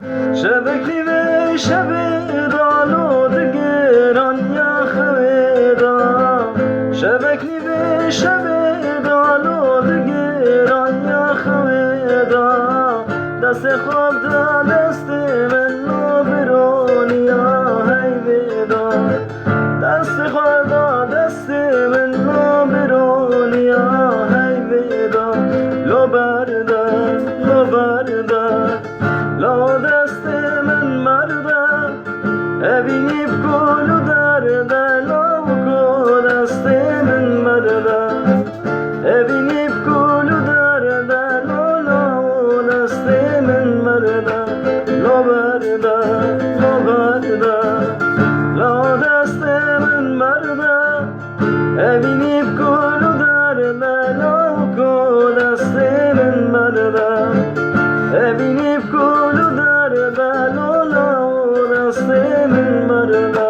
شبکی و شب دالود گران یا خویدا شبکی و شب دالود گران یا خویدا دست خواب دا دست من نو برونیا هی ویدا دست خواب دا دست من نو برونیا هی ویدا لو بردار لو بردار لا دست من مرده ابینی بکلو درده لا بکو دست من مرده ابینی بکلو درده لا دست من مرده لا برده لا برده لا دست من مرده ابینی بکلو درده لا بکو دست من مرده ابینی بکلو درده لا دست من مرده